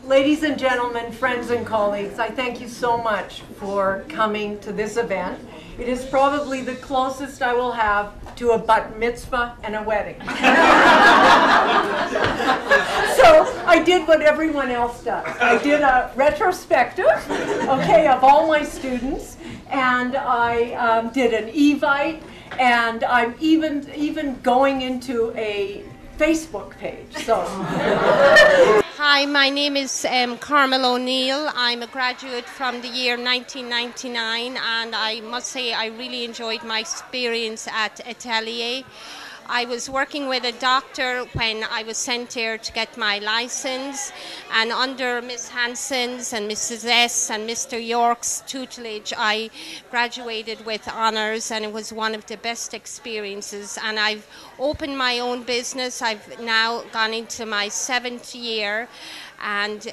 Ladies and gentlemen, friends and colleagues, I thank you so much for coming to this event. It is probably the closest I will have to a bat mitzvah and a wedding. So I did what everyone else does. I did a retrospective, okay, of all my students, and I did an Evite, and I'm even going into a Facebook page. So. Hi, my name is Carmel O'Neill. I'm a graduate from the year 1999, and I must say I really enjoyed my experience at Atelier. I was working with a doctor when I was sent here to get my license, and under Miss Hanson's and Mrs. S and Mr. York's tutelage, I graduated with honors, and it was one of the best experiences. And I've opened my own business. I've now gone into my 7th year, and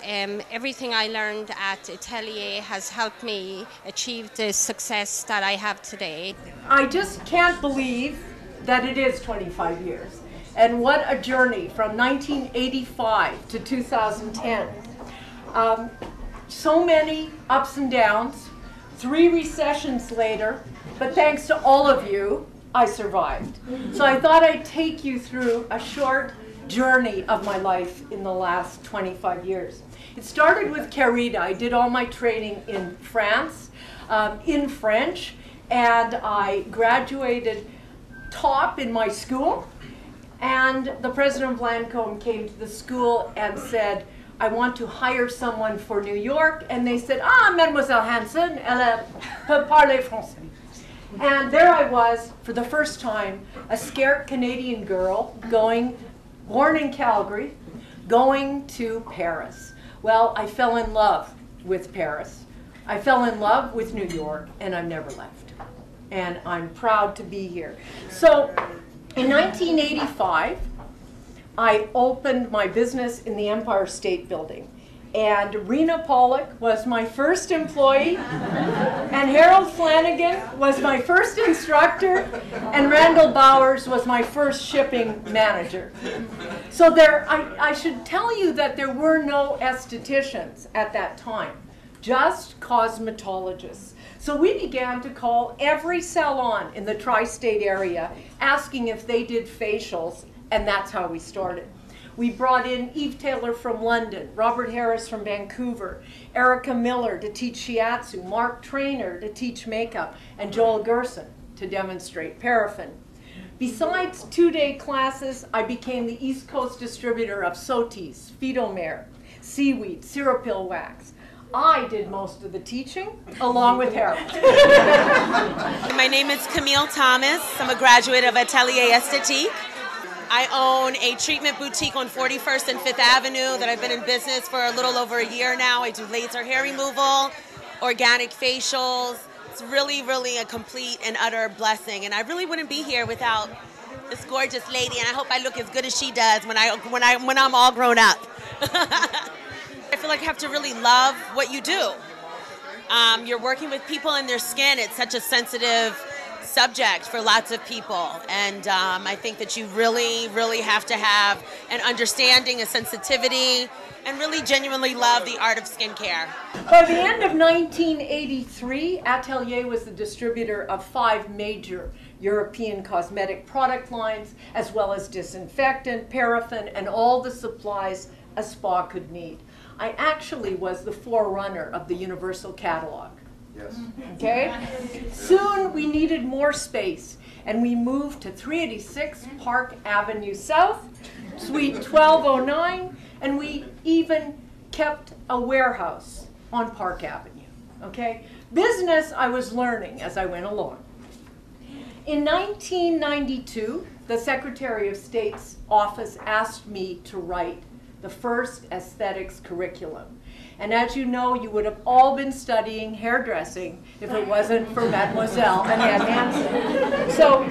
everything I learned at Atelier has helped me achieve the success that I have today. I just can't believe that it is 25 years. And what a journey from 1985 to 2010. So many ups and downs, 3 recessions later, but thanks to all of you, I survived. So I thought I'd take you through a short journey of my life in the last 25 years. It started with Carita. I did all my training in France, in French, and I graduated top in my school, and the president of Lancôme came to the school and said, I want to hire someone for New York, and they said, Mademoiselle Hanson, elle peut parler français. And there I was, for the first time, a scared Canadian girl born in Calgary, going to Paris. Well, I fell in love with Paris. I fell in love with New York, and I've never left. And I'm proud to be here. So in 1985, I opened my business in the Empire State Building. And Rena Pollock was my first employee, and Harold Flanagan was my first instructor, and Randall Bowers was my first shipping manager. So I should tell you that there were no estheticians at that time, just cosmetologists. So we began to call every salon in the tri-state area, asking if they did facials, and that's how we started. We brought in Eve Taylor from London, Robert Harris from Vancouver, Erica Miller to teach shiatsu, Mark Trainer to teach makeup, and Joel Gerson to demonstrate paraffin. Besides 2-day classes, I became the East Coast distributor of Sotis, Phytomare, Seaweed, Ceraphil Wax. I did most of the teaching, along with Harold. My name is Camille Thomas. I'm a graduate of Atelier Esthétique. I own a treatment boutique on 41st and 5th Avenue that I've been in business for a little over a year now. I do laser hair removal, organic facials. It's really, really a complete and utter blessing. And I really wouldn't be here without this gorgeous lady, and I hope I look as good as she does when I'm all grown up. I feel like I have to really love what you do. You're working with people and their skin. It's such a sensitive subject for lots of people. And I think that you really, really have to have an understanding, a sensitivity, and really genuinely love the art of skincare. By the end of 1983, Atelier was the distributor of 5 major European cosmetic product lines, as well as disinfectant, paraffin, and all the supplies a spa could need. I actually was the forerunner of the Universal Catalog. Yes. Okay? Soon we needed more space, and we moved to 386 Park Avenue South, Suite 1209, and we even kept a warehouse on Park Avenue. Okay? Business I was learning as I went along. In 1992, the Secretary of State's office asked me to write the first aesthetics curriculum. And as you know, you would have all been studying hairdressing if it wasn't for Mademoiselle Annette Hanson. So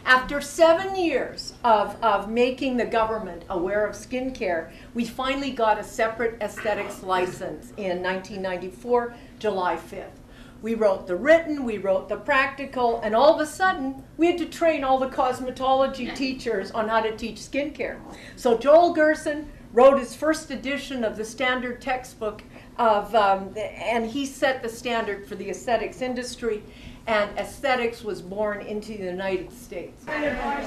after 7 years of making the government aware of skincare, we finally got a separate aesthetics license in 1994, July 5th. We wrote the written, we wrote the practical, and all of a sudden, we had to train all the cosmetology teachers on how to teach skincare. So Joel Gerson wrote his first edition of the standard textbook and he set the standard for the aesthetics industry, and aesthetics was born into the United States.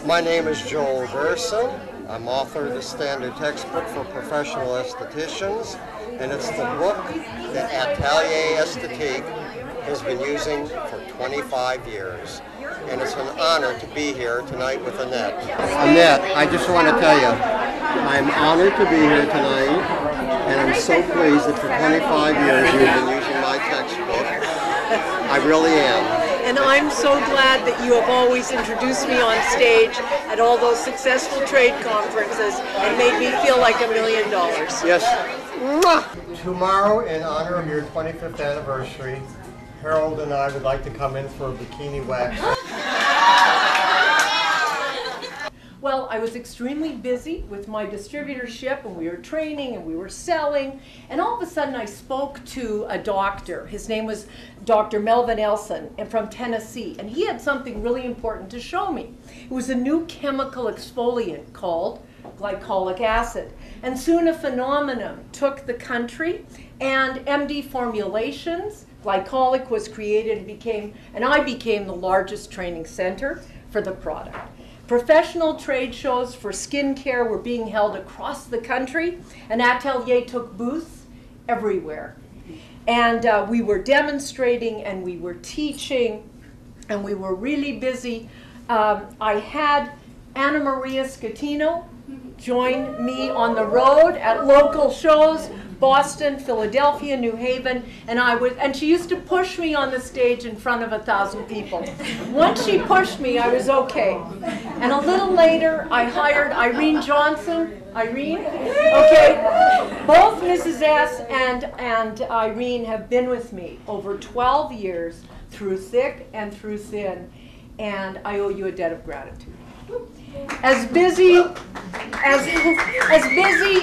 My name is Joel Gerson. I'm author of the standard textbook for professional estheticians, and it's the book that Atelier Esthétique has been using for 25 years. And it's an honor to be here tonight with Annette. Annette, I just want to tell you, I'm honored to be here tonight, and I'm so pleased that for 25 years you've been using my textbook. I really am. And I'm so glad that you have always introduced me on stage at all those successful trade conferences and made me feel like $1 million. Yes. Tomorrow, in honor of your 25th anniversary, Harold and I would like to come in for a bikini wax. Well, I was extremely busy with my distributorship, and we were training and we were selling, and all of a sudden I spoke to a doctor. His name was Dr. Melvin Elson, and from Tennessee, and he had something really important to show me. It was a new chemical exfoliant called glycolic acid, and soon a phenomenon took the country, and MD Formulations, Glycolic, was created and I became the largest training center for the product. Professional trade shows for skincare were being held across the country, and Atelier took booths everywhere. And we were demonstrating, and we were teaching, and we were really busy. I had Anna Maria Scatino join me on the road at local shows, Boston, Philadelphia, New Haven, and she used to push me on the stage in front of 1,000 people. Once she pushed me, I was okay. And a little later, I hired Irene Johnson. Irene? Okay. Both Mrs. S. and Irene have been with me over 12 years, through thick and through thin, and I owe you a debt of gratitude. As busy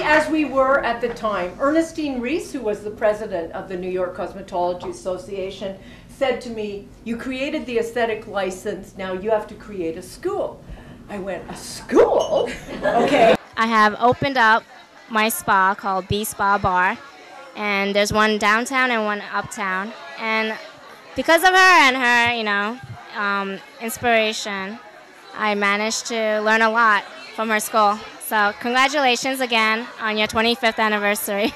as we were at the time, Ernestine Reese, who was the president of the New York Cosmetology Association, said to me, "You created the aesthetic license, now you have to create a school." I went, "A school?" Okay. I have opened up my spa called B Spa Bar, and there's one downtown and one uptown. And because of her and her, inspiration, I managed to learn a lot from her school. So congratulations again on your 25th anniversary.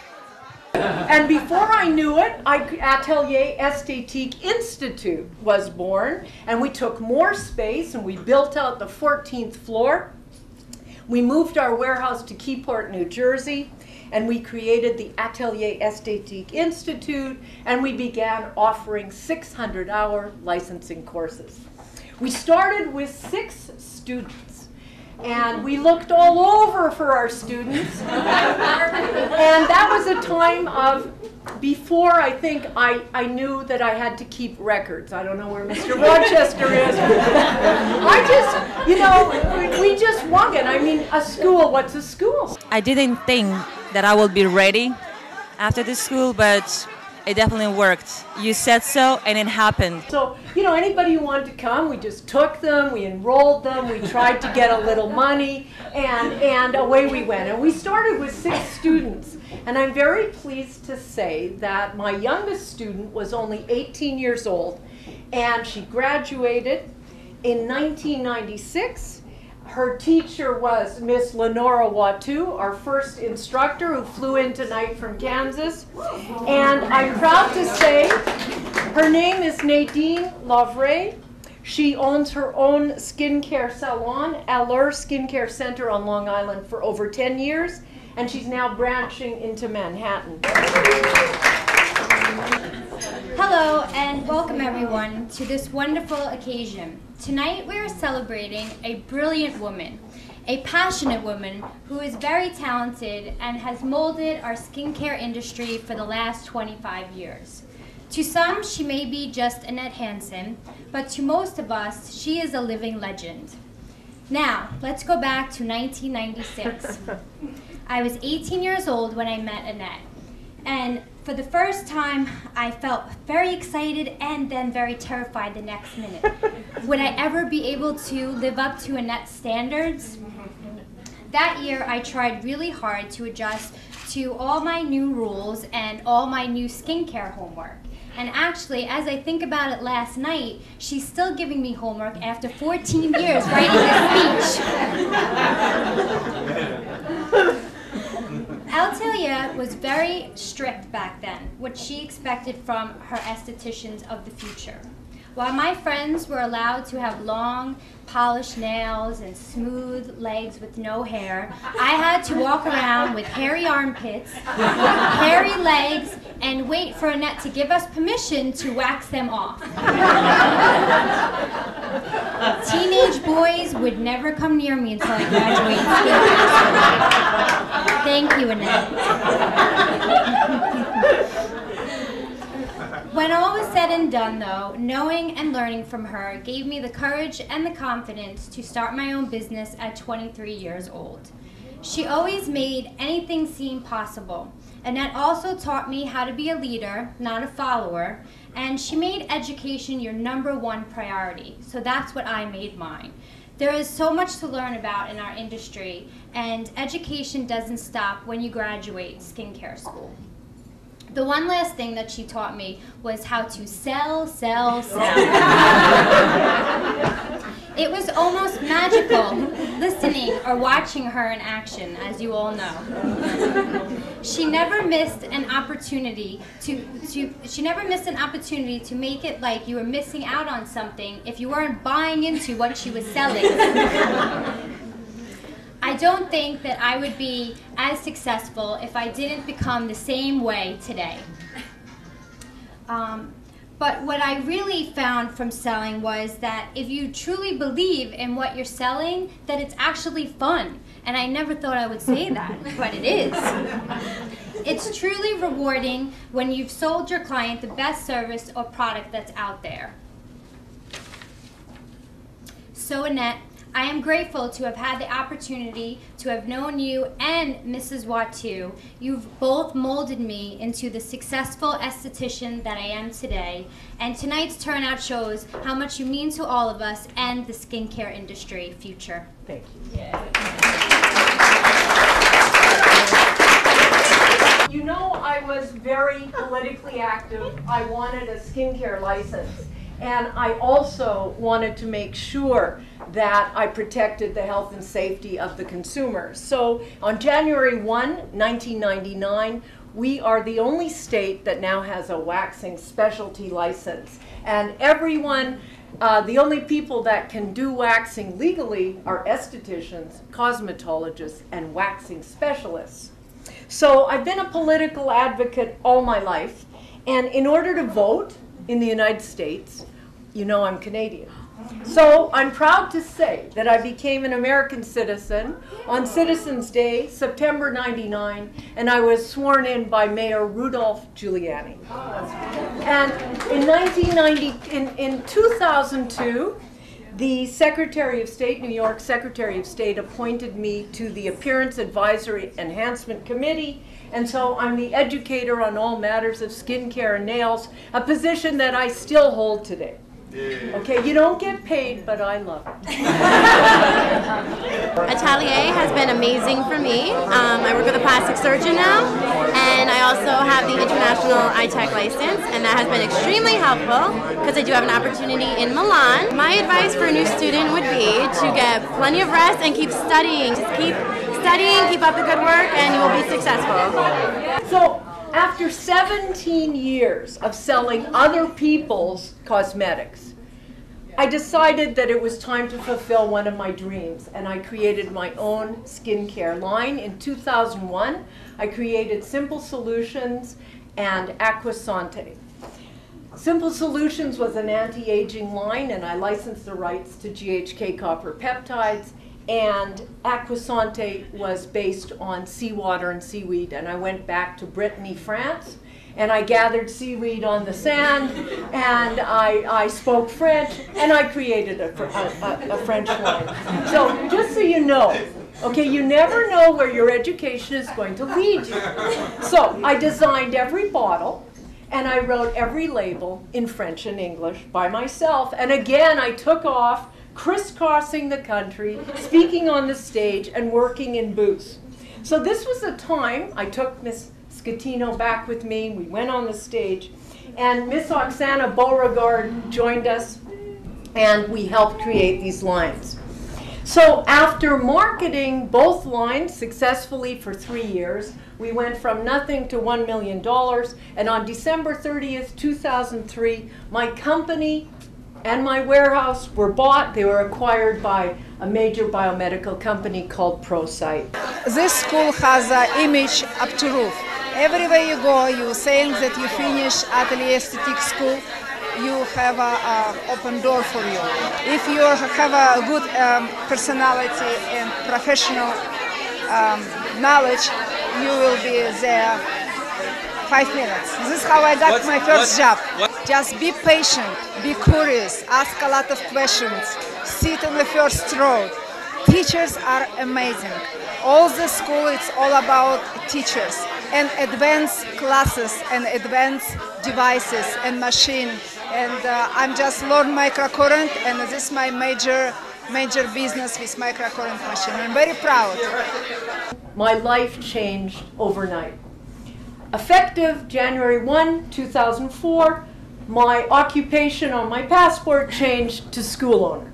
And before I knew it, Atelier Esthétique Institute was born, and we took more space and we built out the 14th floor. We moved our warehouse to Keyport, New Jersey, and we created the Atelier Esthétique Institute, and we began offering 600-hour licensing courses. We started with 6 students, and we looked all over for our students. And that was a time of, before I think I knew that I had to keep records. I don't know where Mr. Rochester is. We just wung it. I mean, a school, what's a school? I didn't think that I would be ready after the school, but it definitely worked. You said so, and it happened. So, anybody who wanted to come, we just took them, we enrolled them, we tried to get a little money, and away we went. And we started with 6 students. And I'm very pleased to say that my youngest student was only 18 years old, and she graduated in 1996. Her teacher was Miss Lenora Watu, our first instructor, who flew in tonight from Kansas. And I'm proud to say her name is Nadine Lavray. She owns her own skincare salon, Allure Skincare Center on Long Island, for over 10 years, and she's now branching into Manhattan. Hello and welcome everyone to this wonderful occasion. Tonight we are celebrating a brilliant woman, a passionate woman who is very talented and has molded our skincare industry for the last 25 years. To some, she may be just Annette Hansen, but to most of us, she is a living legend. Now, let's go back to 1996. I was 18 years old when I met Annette, and for the first time, I felt very excited and then very terrified the next minute. Would I ever be able to live up to Annette's standards? That year, I tried really hard to adjust to all my new rules and all my new skincare homework. And actually, as I think about it last night, she's still giving me homework after 14 years writing this speech. Altalia was very strict back then, what she expected from her estheticians of the future. While my friends were allowed to have long, polished nails and smooth legs with no hair, I had to walk around with hairy armpits, hairy legs, and wait for Annette to give us permission to wax them off. Teenage boys would never come near me until I graduated skincare school. Thank you, Annette. When all was said and done, though, knowing and learning from her gave me the courage and the confidence to start my own business at 23 years old. She always made anything seem possible. Annette also taught me how to be a leader, not a follower, and she made education your #1 priority, so that's what I made mine. There is so much to learn about in our industry, and education doesn't stop when you graduate skincare school. The one last thing that she taught me was how to sell. It was almost magical listening or watching her in action, as you all know. She never missed an opportunity to make it like you were missing out on something if you weren't buying into what she was selling. I don't think that I would be as successful if I didn't become the same way today. But what I really found from selling was that if you truly believe in what you're selling, that it's actually fun. And I never thought I would say that, but it is. It's truly rewarding when you've sold your client the best service or product that's out there. So Annette, I am grateful to have had the opportunity to have known you and Mrs. Wattu. You've both molded me into the successful esthetician that I am today, and tonight's turnout shows how much you mean to all of us and the skincare industry future. Thank you. Yeah. You know, I was very politically active. I wanted a skincare license. And I also wanted to make sure that I protected the health and safety of the consumers. So on January 1, 1999, we are the only state that now has a waxing specialty license. And everyone, the only people that can do waxing legally are estheticians, cosmetologists, and waxing specialists. So I've been a political advocate all my life. And in order to vote in the United States, you know I'm Canadian. So I'm proud to say that I became an American citizen on Citizens Day, September '99, and I was sworn in by Mayor Rudolph Giuliani. And in 2002, the Secretary of State, New York Secretary of State, appointed me to the Appearance Advisory Enhancement Committee, and so I'm the educator on all matters of skincare and nails, a position that I still hold today. Okay, you don't get paid, but I love it. Atelier has been amazing for me. I work with a plastic surgeon now, and I also have the International iTech license, and that has been extremely helpful because I do have an opportunity in Milan. My advice for a new student would be to get plenty of rest and keep studying. Just keep studying, keep up the good work, and you will be successful. So, after 17 years of selling other people's cosmetics, I decided that it was time to fulfill one of my dreams, and I created my own skincare line. In 2001, I created Simple Solutions and Aquasante. Simple Solutions was an anti-aging line, and I licensed the rights to GHK copper peptides, and Aquasante was based on seawater and seaweed, and I went back to Brittany, France, and I gathered seaweed on the sand, and I spoke French, and I created a French line. So just so you know, okay, you never know where your education is going to lead you. So I designed every bottle, and I wrote every label in French and English by myself, and again I took off crisscrossing the country, speaking on the stage, and working in booths. So this was a time I took Miss Scatino back with me. We went on the stage, and Miss Oksana Beauregard joined us, and we helped create these lines. So after marketing both lines successfully for 3 years, we went from nothing to $1 million, and on December 30th, 2003, my company and my warehouse were bought. They were acquired by a major biomedical company called ProSite. This school has an image up to roof. Everywhere you go, you're saying that you finish Atelier Aesthetic School, you have an open door for you. If you have a good personality and professional knowledge, you will be there 5 minutes. This is how I got my first job. Just be patient, be curious, ask a lot of questions, sit in the first row. Teachers are amazing. All the school, it's all about teachers and advanced classes and advanced devices and machine. And I'm just learn microcurrent, and this is my major business with microcurrent machine. I'm very proud. My life changed overnight. Effective January 1, 2004, my occupation on my passport changed to school owner.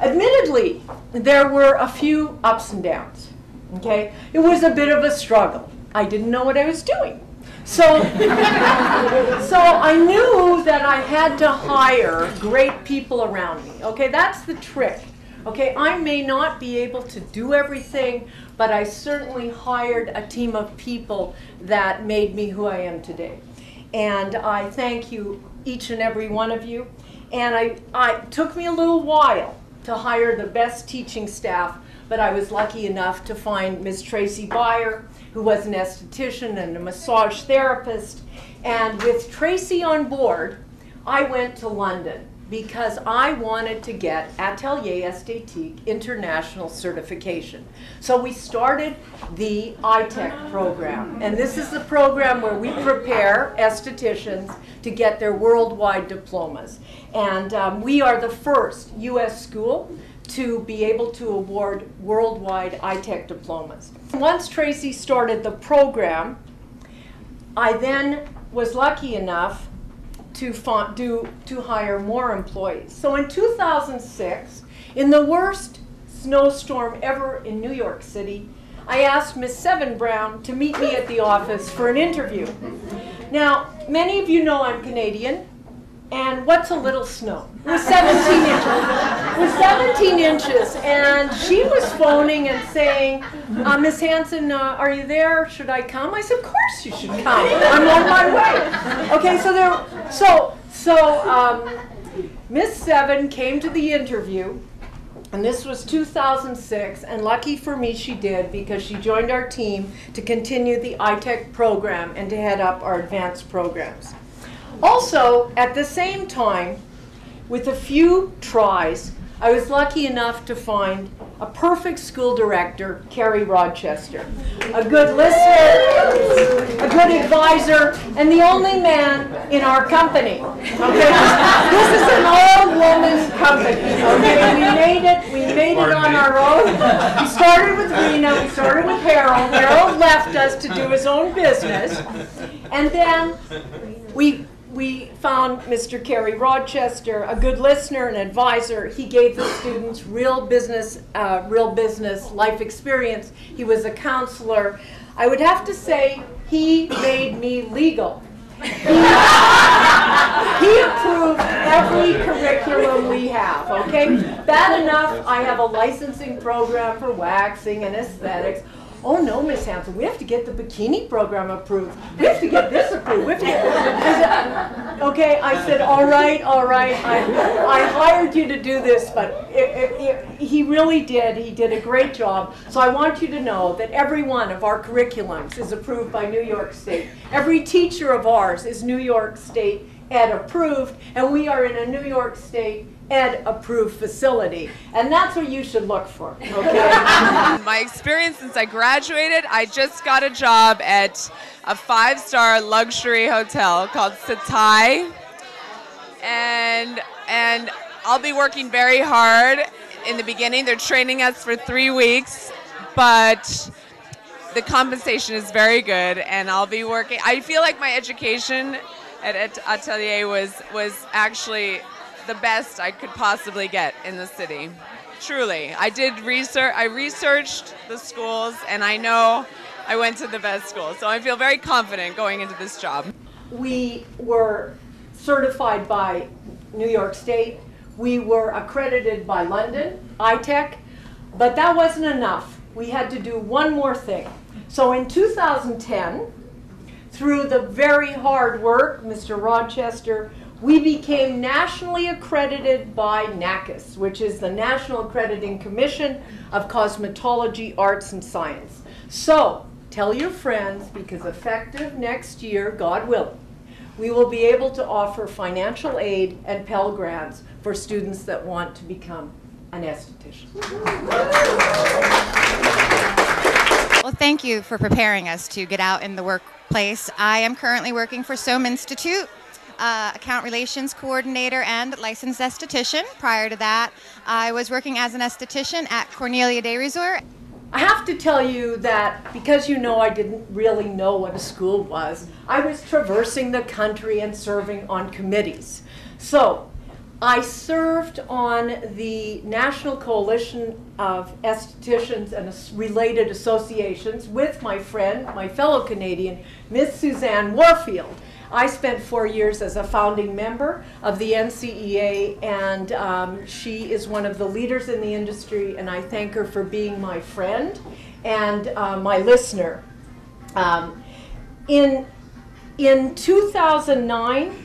Admittedly, there were a few ups and downs. Okay? It was a bit of a struggle. I didn't know what I was doing. So I knew that I had to hire great people around me. Okay, that's the trick. Okay, I may not be able to do everything, but I certainly hired a team of people that made me who I am today. And I thank you, each and every one of you. And it took me a little while to hire the best teaching staff, but I was lucky enough to find Ms. Tracy Byer, who was an esthetician and a massage therapist. And with Tracy on board, I went to London because I wanted to get Atelier Esthétique International certification. So we started the ITEC program. And this is the program where we prepare estheticians to get their worldwide diplomas. And we are the first U.S. school to be able to award worldwide ITEC diplomas. Once Tracy started the program, I then was lucky enough to hire more employees. So in 2006, in the worst snowstorm ever in New York City, I asked Miss Seven Brown to meet me at the office for an interview. Now, many of you know I'm Canadian, and what's a little snow? It was 17 inches. It was 17 inches, and she was phoning and saying, Miss Hanson, are you there? Should I come? I said, of course you should come. I'm on my way. Okay, so Miss Seven came to the interview, and this was 2006, and lucky for me she did, because she joined our team to continue the ITEC program and to head up our advanced programs. Also, at the same time, with a few tries, I was lucky enough to find a perfect school director, Carrie Rochester, a good listener, a good advisor, and the only man in our company. Okay? This is an all-woman company. Okay? We made it on our own. We started with Rena, we started with Harold. Harold left us to do his own business, and then we found Mr. Kerry Rochester, a good listener and advisor. He gave the students real business life experience. He was a counselor. I would have to say he made me legal. He approved every curriculum we have, okay? Bad enough, I have a licensing program for waxing and aesthetics. Oh no, Miss Hanson, we have to get the bikini program approved. We have to get this approved. We have to get okay, I said, all right. I hired you to do this, but he really did. He did a great job. So I want you to know that every one of our curriculums is approved by New York State. Every teacher of ours is New York State Ed approved, and we are in a New York State Ed approved facility, and that's what you should look for, okay? My experience since I graduated, I just got a job at a 5-star luxury hotel called Satai, and I'll be working very hard in the beginning. They're training us for 3 weeks, but the compensation is very good, and I'll be working. I feel like my education at Atelier was actually the best I could possibly get in the city. Truly. I did research. I researched the schools, and I know I went to the best schools. So I feel very confident going into this job. We were certified by New York State. We were accredited by London, ITEC, but that wasn't enough. We had to do one more thing. So in 2010, through the very hard work, Mr. Rochester, we became nationally accredited by NACUS, which is the National Accrediting Commission of Cosmetology, Arts, and Science. So tell your friends, because effective next year, God willing, we will be able to offer financial aid and Pell Grants for students that want to become an esthetician. Well, thank you for preparing us to get out in the workplace. I am currently working for Soam Institute, account relations coordinator and licensed esthetician. Prior to that, I was working as an esthetician at Cornelia Day Resort. I have to tell you that because you know I didn't really know what a school was, I was traversing the country and serving on committees. So I served on the National Coalition of Estheticians and related associations with my friend, my fellow Canadian, Miss Suzanne Warfield. I spent 4 years as a founding member of the NCEA, and she is one of the leaders in the industry, and I thank her for being my friend and my listener. In 2009,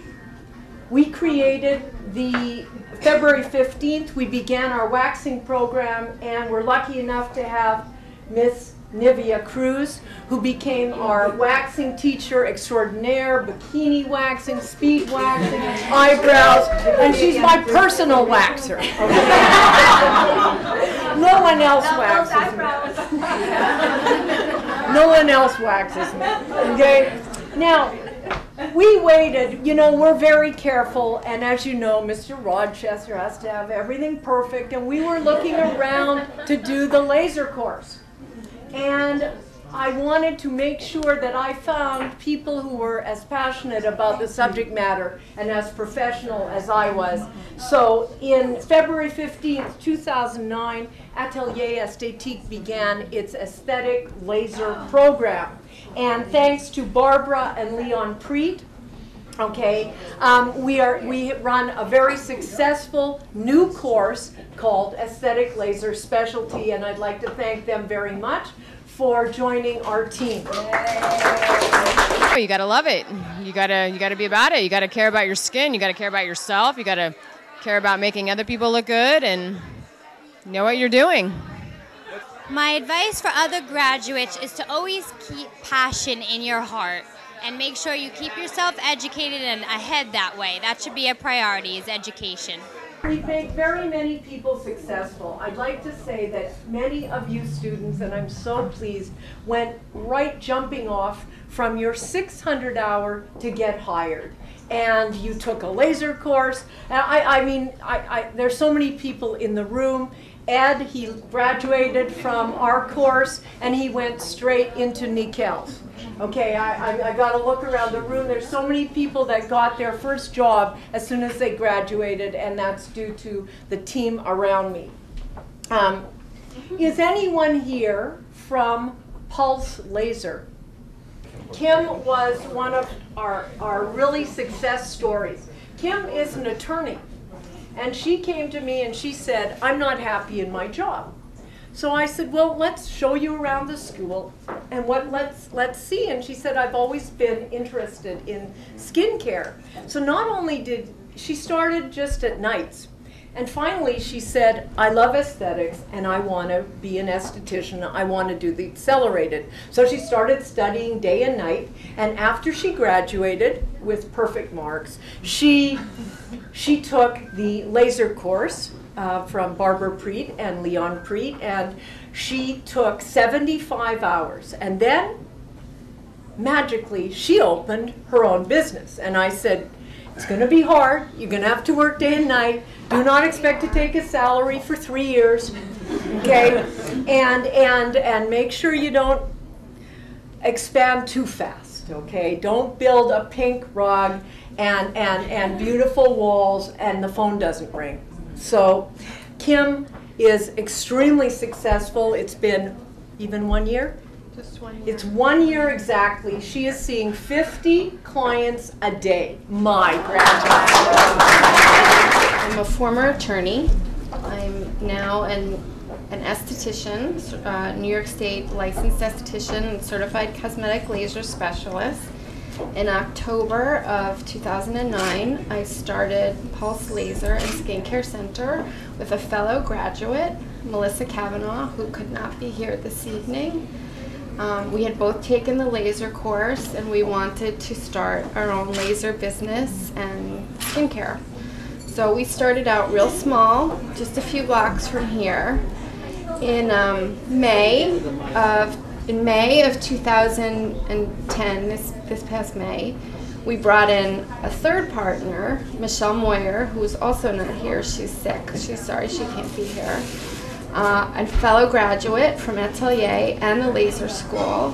we created the February 15th, we began our waxing program, and we're lucky enough to have Miss Nivea Cruz, who became our waxing teacher extraordinaire, bikini waxing, speed waxing, eyebrows, and she's my personal waxer. Okay? No one else waxes me. No one else waxes me. Okay? Now, we waited, you know, we're very careful, and as you know, Mr. Rochester has to have everything perfect, and we were looking around to do the laser course. And I wanted to make sure that I found people who were as passionate about the subject matter and as professional as I was. So in February 15th, 2009, Atelier Esthétique began its aesthetic laser program. And thanks to Barbara and Leon Preet, okay, we run a very successful new course called Aesthetic Laser Specialty, and I'd like to thank them very much for joining our team. Oh, you gotta love it. You gotta be about it. You gotta care about your skin. You gotta care about yourself. You gotta care about making other people look good and know what you're doing. My advice for other graduates is to always keep passion in your heart and make sure you keep yourself educated and ahead that way. That should be a priority, is education. We make very many people successful. I'd like to say that many of you students, and I'm so pleased, went right jumping off from your 600 hour to get hired. And you took a laser course. And there's so many people in the room. Ed, he graduated from our course and he went straight into Nickel's. Okay, I got to look around the room. There's so many people that got their first job as soon as they graduated, and that's due to the team around me. Is anyone here from Pulse Laser? Kim was one of our really success stories. Kim is an attorney, and she came to me and she said, I'm not happy in my job. So I said, well, let's show you around the school and let's see. And she said, I've always been interested in skincare. So not only did she started just at nights, and finally she said, I love aesthetics and I want to be an esthetician. I want to do the accelerated. So she started studying day and night, and after she graduated with perfect marks, she took the laser course from Barbara Preet and Leon Preet, and she took 75 hours, and then magically she opened her own business. And I said, It's going to be hard. You're going to have to work day and night. Do not expect to take a salary for 3 years, okay? And make sure you don't expand too fast, okay? Don't build a pink rug and beautiful walls and the phone doesn't ring. So Kim is extremely successful. It's been even 1 year? Just 1 year. It's 1 year exactly. She is seeing 50 clients a day. My graduate. I'm a former attorney. I'm now an esthetician, New York State licensed esthetician and certified cosmetic laser specialist. In October of 2009, I started Pulse Laser and Skincare Center with a fellow graduate, Melissa Kavanaugh, who could not be here this evening. We had both taken the laser course and we wanted to start our own laser business and skincare. So we started out real small, just a few blocks from here. In May of 2010, this past May, we brought in a third partner, Michelle Moyer, who's also not here. She's sick. She's sorry she can't be here. A fellow graduate from Atelier and the laser school.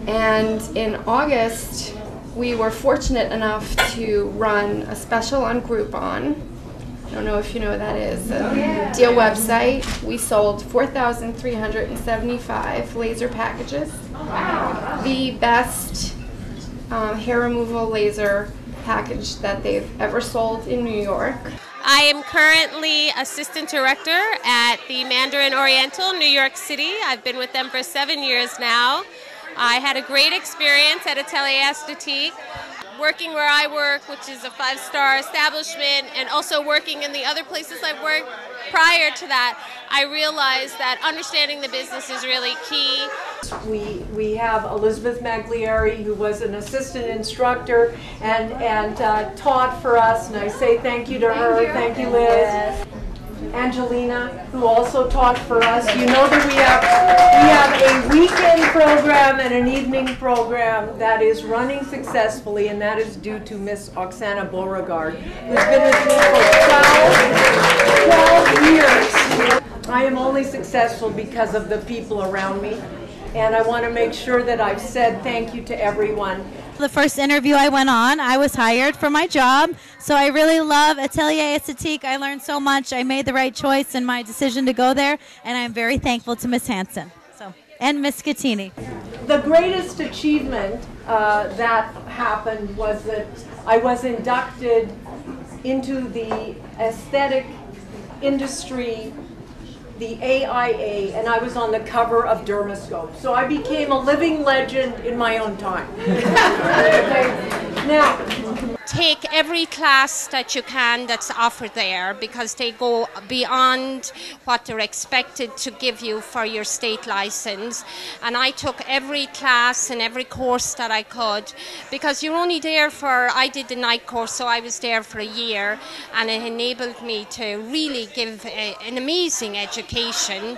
And in August, we were fortunate enough to run a special on Groupon. I don't know if you know what that is, a deal website. We sold 4,375 laser packages. The best hair removal laser package that they've ever sold in New York. I am currently assistant director at the Mandarin Oriental, New York City. I've been with them for 7 years now. I had a great experience at Atelier Esthétique, working where I work, which is a 5-star establishment, and also working in the other places I've worked prior to that. I realized that understanding the business is really key. We have Elizabeth Magliari, who was an assistant instructor and taught for us, and I say thank you to her. Thank you, Liz. Angelina, who also taught for us. You know that we have a weekend program and an evening program that is running successfully, and that is due to Miss Oksana Beauregard, who's been with me for 12 years. I am only successful because of the people around me, and I want to make sure that I've said thank you to everyone. The first interview I went on, I was hired for my job, so I really love Atelier Esthétique. I learned so much. I made the right choice in my decision to go there, and I'm very thankful to Miss Hansen and Miss Scattini. The greatest achievement that happened was that I was inducted into the aesthetic industry, the AIA, and I was on the cover of Dermascope. So I became a living legend in my own time. Okay. Now, take every class that you can that's offered there, because they go beyond what they're expected to give you for your state license. And I took every class and every course that I could, because you're only there for, I did the night course, so I was there for a year, and it enabled me to really give an amazing education.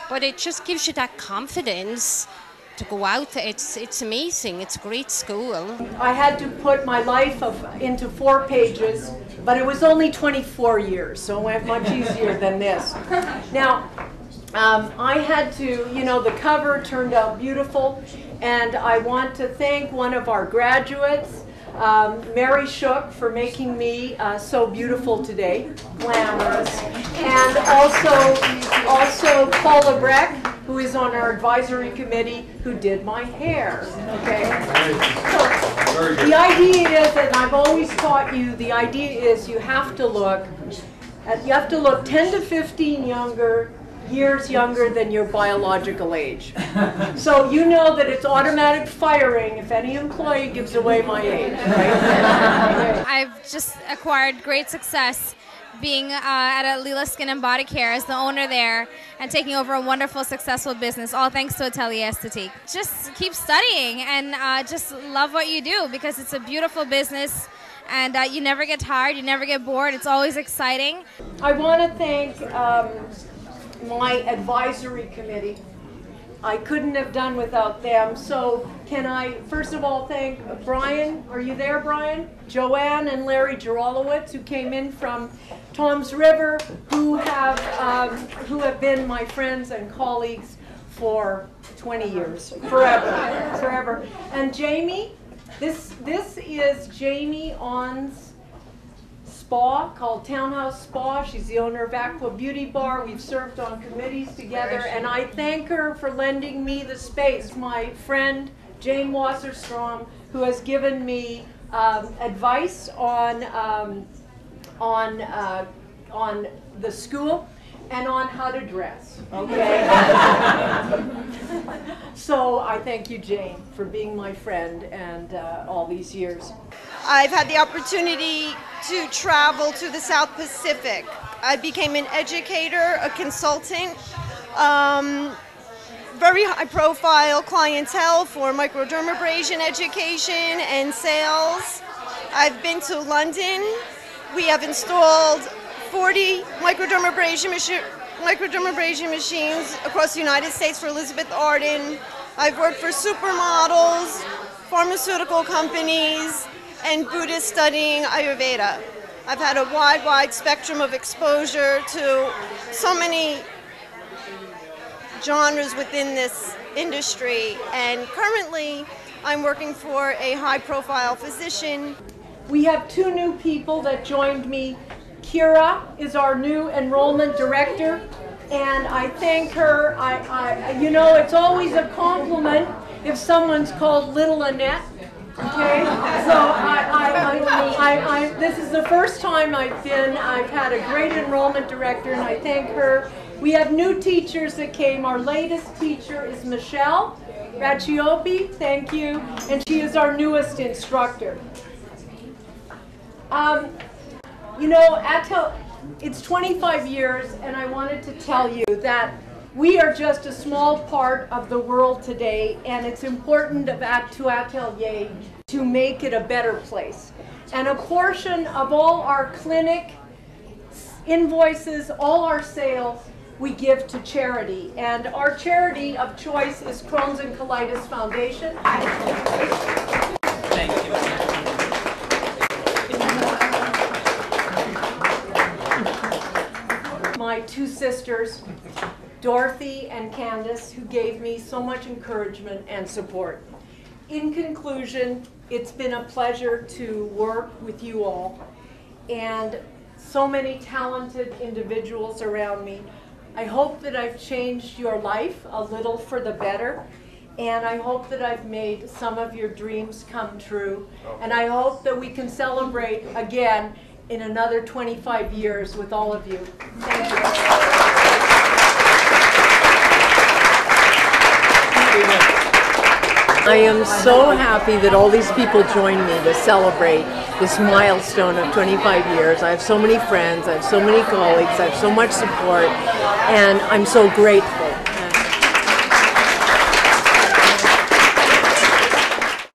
But it just gives you that confidence to go out. It's amazing. It's a great school. I had to put my life into 4 pages, but it was only 24 years, so it went much easier than this. Now, I had to, you know, the cover turned out beautiful, and I want to thank one of our graduates, Mary Shook, for making me so beautiful today, glamorous, and also Paula Breck, who is on our advisory committee, who did my hair. Okay. So the idea is, and I've always taught you, the idea is you have to look 10 to 15 years younger than your biological age. So you know that it's automatic firing if any employee gives away my age, right? I've just acquired great success being at a Lila Skin and Body Care as the owner there and taking over a wonderful, successful business, all thanks to Atelier Esthétique. Just keep studying and just love what you do, because it's a beautiful business and you never get tired, you never get bored, it's always exciting. I want to thank my advisory committee I couldn't have done without them. So can I first of all thank Brian, are you there, Brian? Joanne and Larry Gerolowitz, who came in from Toms River, who have been my friends and colleagues for 20 years, forever. And Jamie, this is Jamie On's spa called Townhouse Spa. She's the owner of Aqua Beauty Bar. We've served on committees together, and I thank her for lending me the space. My friend Jane Wasserstrom, who has given me advice on the school and on how to dress, okay? So I thank you, Jane, for being my friend and all these years. I've had the opportunity to travel to the South Pacific. I became an educator, a consultant, very high-profile clientele for microdermabrasion education and sales. I've been to London. We have installed 40 microdermabrasion machines across the United States for Elizabeth Arden. I've worked for supermodels, pharmaceutical companies, and Buddhists studying Ayurveda. I've had a wide spectrum of exposure to so many genres within this industry, and currently I'm working for a high-profile physician. We have two new people that joined me. Kira is our new enrollment director, and I thank her. You know, it's always a compliment if someone's called Little Annette. Okay, so this is the first time I've had a great enrollment director, and I thank her. We have new teachers that came. Our latest teacher is Michelle Raccioppi, thank you, and she is our newest instructor. You know, it's 25 years, and I wanted to tell you that we are just a small part of the world today, and it's important to Atelier to make it a better place. And a portion of all our clinic invoices, all our sales, we give to charity. And our charity of choice is Crohn's and Colitis Foundation. Thank you. My two sisters, Dorothy and Candace, who gave me so much encouragement and support. In conclusion, it's been a pleasure to work with you all and so many talented individuals around me. I hope that I've changed your life a little for the better, and I hope that I've made some of your dreams come true, and I hope that we can celebrate again in another 25 years with all of you. Thank you. I am so happy that all these people joined me to celebrate this milestone of 25 years. I have so many friends, I have so many colleagues, I have so much support, and I'm so grateful.